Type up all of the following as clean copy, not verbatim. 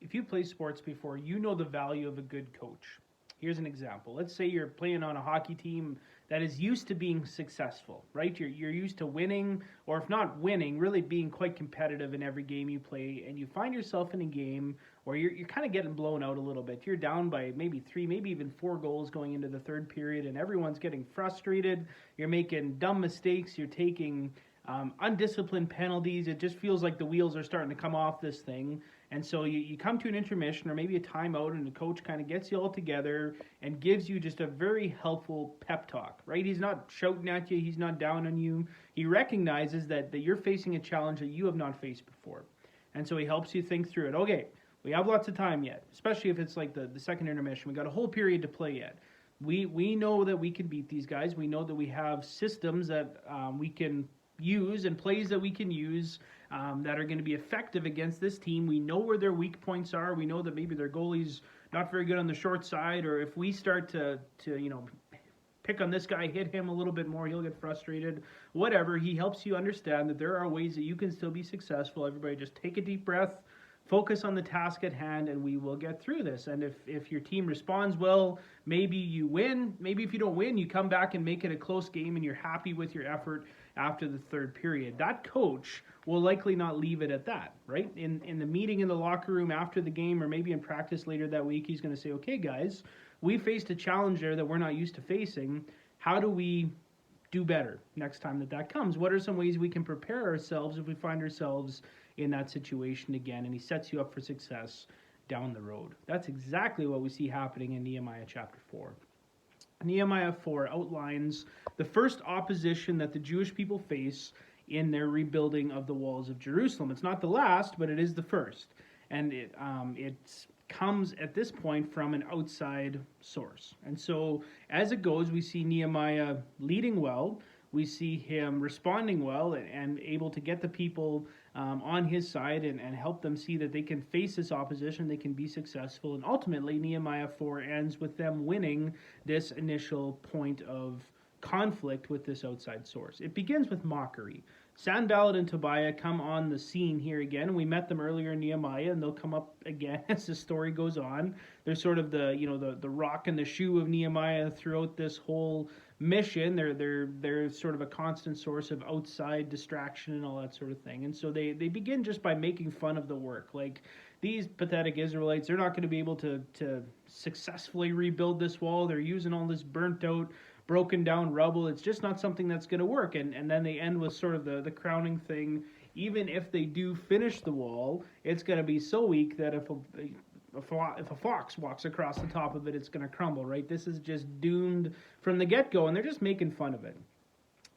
If you play sports before, you know the value of a good coach. Here's an example. Let's say you're playing on a hockey team that is used to being successful, right? You're used to winning, or if not winning, really being quite competitive in every game you play, and you find yourself in a game where you're kind of getting blown out a little bit. You're down by maybe three, maybe even four goals going into the third period, and everyone's getting frustrated. You're making dumb mistakes. You're taking undisciplined penalties. It just feels like the wheels are starting to come off this thing. And so you come to an intermission or maybe a timeout, and the coach kind of gets you all together and gives you just a very helpful pep talk, right? He's not shouting at you. He's not down on you. He recognizes that you're facing a challenge that you have not faced before. And so he helps you think through it. Okay, we have lots of time yet, especially if it's like the second intermission. We got a whole period to play yet. We know that we can beat these guys. We know that we have systems that we can use and plays that we can use that are going to be effective against this team. We know where their weak points are. We know that maybe their goalie's not very good on the short side, or if we start to pick on this guy, hit him a little bit more, he'll get frustrated. Whatever, he helps you understand that there are ways that you can still be successful. Everybody just take a deep breath, focus on the task at hand, and we will get through this. And if your team responds well, maybe you win. Maybe if you don't win, you come back and make it a close game and you're happy with your effort after the third period. That coach will likely not leave it at that, right? In the meeting in the locker room after the game, or maybe in practice later that week, he's going to say, okay, guys, we faced a challenge there that we're not used to facing. How do we do better next time that comes? What are some ways we can prepare ourselves if we find ourselves in that situation again? And he sets you up for success down the road. That's exactly what we see happening in Nehemiah chapter 4. Nehemiah 4 outlines the first opposition that the Jewish people face in their rebuilding of the walls of Jerusalem. It's not the last, but it is the first. And it comes at this point from an outside source. And so as it goes, we see Nehemiah leading well. We see him responding well and able to get the people on his side and help them see that they can face this opposition, they can be successful. And ultimately, Nehemiah 4 ends with them winning this initial point of conflict with this outside source. It begins with mockery. Sanballat and Tobiah come on the scene here again. We met them earlier in Nehemiah, and they'll come up again as the story goes on. They're sort of the rock and the shoe of Nehemiah throughout this whole mission. They're sort of a constant source of outside distraction and all that sort of thing. And so they begin just by making fun of the work. Like, these pathetic Israelites, they're not going to be able to successfully rebuild this wall. They're using all this burnt out, broken down rubble. It's just not something that's going to work. And then they end with sort of the crowning thing. Even if they do finish the wall, it's going to be so weak that if a fox walks across the top of it, it's going to crumble, right? This is just doomed from the get-go, and they're just making fun of it.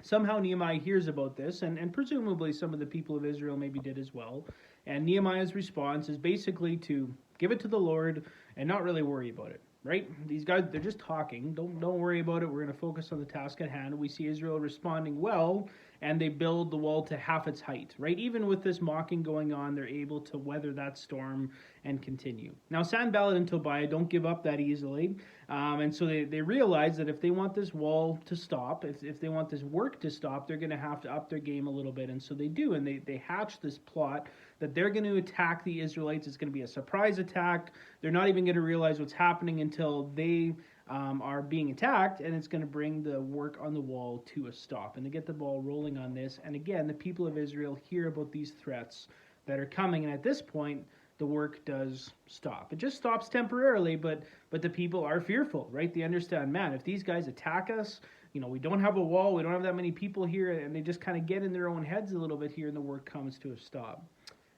Somehow Nehemiah hears about this, and presumably some of the people of Israel maybe did as well. And Nehemiah's response is basically to give it to the Lord and not really worry about it, right? These guys, they're just talking. Don't worry about it. We're going to focus on the task at hand. We see Israel responding well, and they build the wall to half its height, right? Even with this mocking going on, they're able to weather that storm and continue. Now, Sanballat and Tobiah don't give up that easily, and so they realize that if they want this wall to stop, if they want this work to stop, they're going to have to up their game a little bit, and so they do, and they hatch this plot that they're going to attack the Israelites. It's going to be a surprise attack. They're not even going to realize what's happening until they are being attacked, and it's going to bring the work on the wall to a stop. And they get the ball rolling on this. And again, the people of Israel hear about these threats that are coming, and at this point, the work does stop. It just stops temporarily, but the people are fearful, right? They understand, man, if these guys attack us, we don't have a wall, we don't have that many people here, and they just kind of get in their own heads a little bit here, and the work comes to a stop.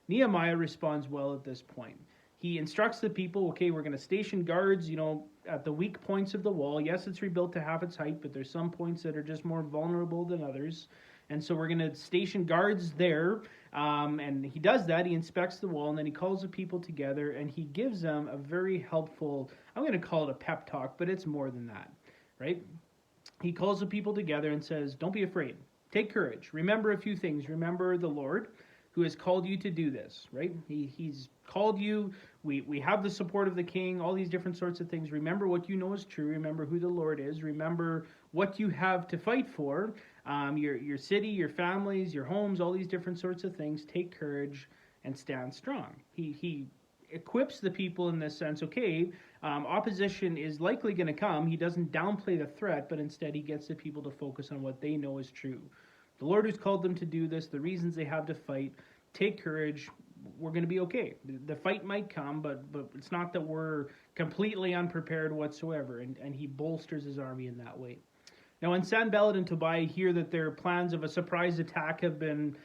Nehemiah responds well at this point. He instructs the people, okay, we're going to station guards, at the weak points of the wall. Yes, it's rebuilt to half its height, but there's some points that are just more vulnerable than others. And so we're going to station guards there. And he does that. He inspects the wall, and then he calls the people together, and he gives them a very helpful, I'm going to call it a pep talk, but it's more than that, right? He calls the people together and says, don't be afraid. Take courage. Remember a few things. Remember the Lord, who has called you to do this, right? He's called you. We have the support of the king, all these different sorts of things. Remember what you know is true. Remember who the Lord is. Remember what you have to fight for, your city, your families, your homes, all these different sorts of things. Take courage and stand strong. He equips the people in this sense. Okay, opposition is likely going to come. He doesn't downplay the threat, but instead he gets the people to focus on what they know is true. The Lord who's called them to do this, the reasons they have to fight. Take courage. We're going to be okay. The fight might come, but it's not that we're completely unprepared whatsoever. And he bolsters his army in that way. Now, when Sanballat and Tobiah hear that their plans of a surprise attack have been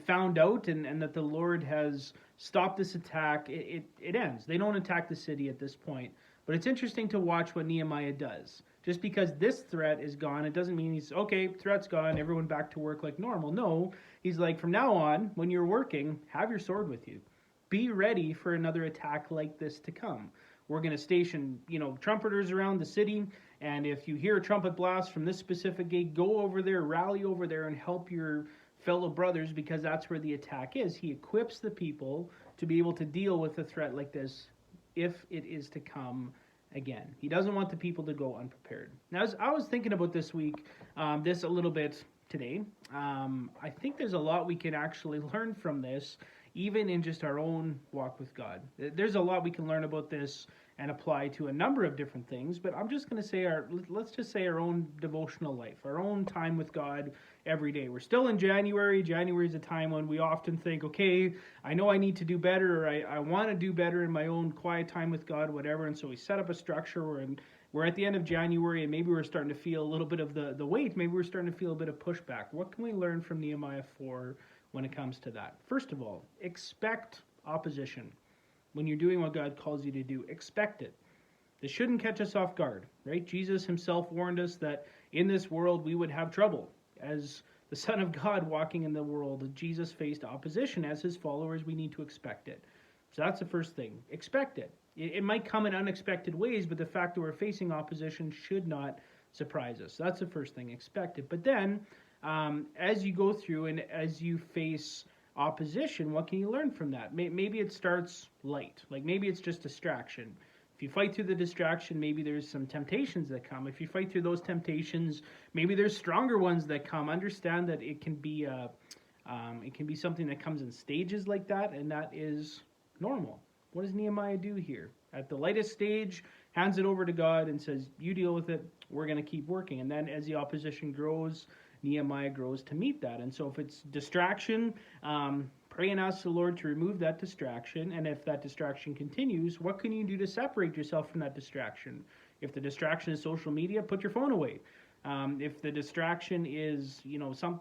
found out, and that the Lord has stopped this attack, it ends. They don't attack the city at this point. But it's interesting to watch what Nehemiah does. Just because this threat is gone, it doesn't mean he's, okay, threat's gone, everyone back to work like normal. No, he's like, from now on, when you're working, have your sword with you. Be ready for another attack like this to come. We're going to station, trumpeters around the city, and if you hear a trumpet blast from this specific gate, go over there, rally over there, and help your fellow brothers, because that's where the attack is. He equips the people to be able to deal with a threat like this if it is to come again. He doesn't want the people to go unprepared. Now, as I was thinking about this week, this a little bit today, I think there's a lot we can actually learn from this, even in just our own walk with God. There's a lot we can learn about this and apply to a number of different things, but I'm just going to say let's just say our own devotional life, our own time with God every day. We're still in January. January is a time when we often think, okay, I know I need to do better, or I want to do better in my own quiet time with God, whatever, and so we set up a structure we're at the end of January, and maybe we're starting to feel a little bit of the weight. Maybe we're starting to feel a bit of pushback. What can we learn from Nehemiah 4 when it comes to that? First of all, expect opposition. When you're doing what God calls you to do, expect it. This shouldn't catch us off guard, right? Jesus himself warned us that in this world we would have trouble. As the Son of God walking in the world, Jesus faced opposition. As his followers, we need to expect it. So that's the first thing. Expect it. It might come in unexpected ways, but the fact that we're facing opposition should not surprise us. So that's the first thing. Expect it. But then, as you go through and as you face opposition, what can you learn from that? Maybe it starts light. Like maybe it's just distraction. If you fight through the distraction, maybe there's some temptations that come. If you fight through those temptations, maybe there's stronger ones that come. Understand that it can be something that comes in stages like that, and that is normal. What does Nehemiah do here? At the lightest stage, hands it over to God and says, you deal with it, we're going to keep working. And then as the opposition grows, Nehemiah grows to meet that. And so if it's distraction, pray and ask the Lord to remove that distraction. And if that distraction continues, what can you do to separate yourself from that distraction? If the distraction is social media, put your phone away. If the distraction is, some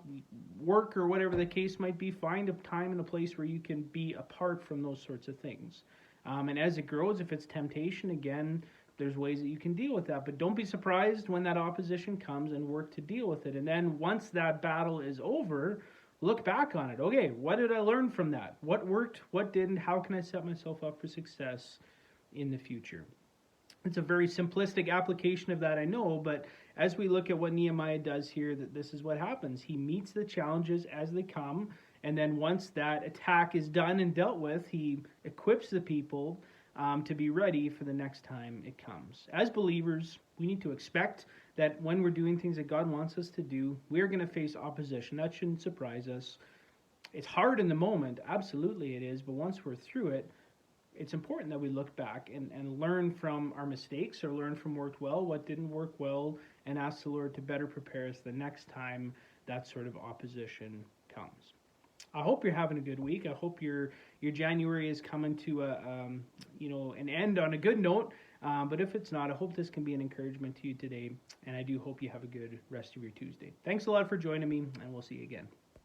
work or whatever the case might be, find a time and a place where you can be apart from those sorts of things. And as it grows, if it's temptation, again, there's ways that you can deal with that. But don't be surprised when that opposition comes, and work to deal with it. And then once that battle is over, look back on it. Okay, what did I learn from that? What worked? What didn't? How can I set myself up for success in the future? It's a very simplistic application of that, I know, but as we look at what Nehemiah does here, that this is what happens. He meets the challenges as they come, and then once that attack is done and dealt with, he equips the people to be ready for the next time it comes. As believers, we need to expect that when we're doing things that God wants us to do, we're going to face opposition. That shouldn't surprise us. It's hard in the moment, absolutely it is, but once we're through it, it's important that we look back and learn from our mistakes, or learn from what worked well, what didn't work well, and ask the Lord to better prepare us the next time that sort of opposition comes. I hope you're having a good week. I hope your January is coming to an end on a good note. But if it's not, I hope this can be an encouragement to you today. And I do hope you have a good rest of your Tuesday. Thanks a lot for joining me, and we'll see you again.